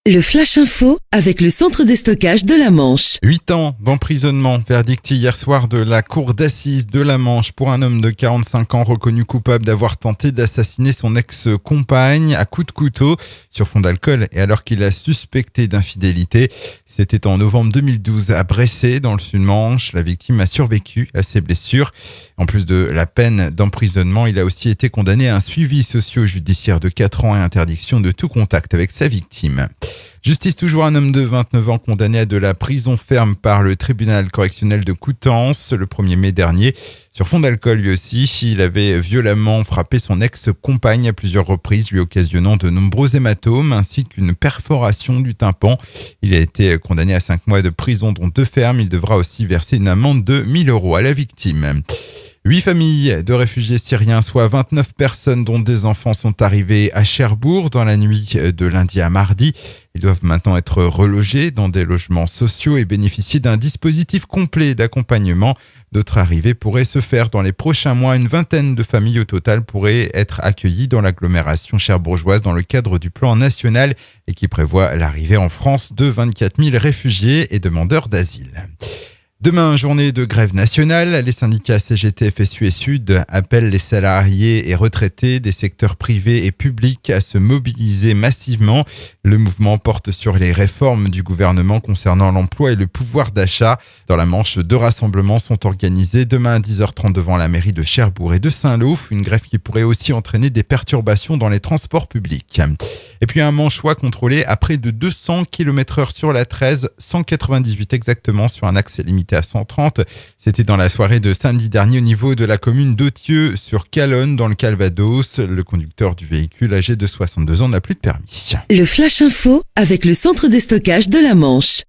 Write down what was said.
Le Flash Info avec le centre de stockage de la Manche. 8 ans d'emprisonnement, verdict hier soir de la cour d'assises de la Manche pour un homme de 45 ans reconnu coupable d'avoir tenté d'assassiner son ex-compagne à coups de couteau sur fond d'alcool et alors qu'il a suspecté d'infidélité. C'était en novembre 2012 à Bressay dans le Sud-Manche. La victime a survécu à ses blessures. En plus de la peine d'emprisonnement, il a aussi été condamné à un suivi socio-judiciaire de 4 ans et interdiction de tout contact avec sa victime. Justice toujours, un homme de 29 ans condamné à de la prison ferme par le tribunal correctionnel de Coutances le 1er mai dernier. Sur fond d'alcool lui aussi, il avait violemment frappé son ex-compagne à plusieurs reprises, lui occasionnant de nombreux hématomes ainsi qu'une perforation du tympan. Il a été condamné à 5 mois de prison dont 2 fermes. Il devra aussi verser une amende de 1 000 € à la victime. 8 familles de réfugiés syriens, soit 29 personnes dont des enfants sont arrivés à Cherbourg dans la nuit de lundi à mardi. Ils doivent maintenant être relogés dans des logements sociaux et bénéficier d'un dispositif complet d'accompagnement. D'autres arrivées pourraient se faire dans les prochains mois. Une vingtaine de familles au total pourraient être accueillies dans l'agglomération cherbourgeoise dans le cadre du plan national et qui prévoit l'arrivée en France de 24 000 réfugiés et demandeurs d'asile. Demain, journée de grève nationale. Les syndicats CGT, FSU et Sud appellent les salariés et retraités des secteurs privés et publics à se mobiliser massivement. Le mouvement porte sur les réformes du gouvernement concernant l'emploi et le pouvoir d'achat. Dans la Manche, 2 rassemblements sont organisés demain à 10h30 devant la mairie de Cherbourg et de Saint-Lô. Une grève qui pourrait aussi entraîner des perturbations dans les transports publics. Et puis un Manchois contrôlé à près de 200 km/h sur la 13, 198 exactement sur un accès limité à 130. C'était dans la soirée de samedi dernier au niveau de la commune d'Authieu sur Calonne dans le Calvados. Le conducteur du véhicule âgé de 62 ans n'a plus de permis. Le Flash Info avec le centre de stockage de la Manche.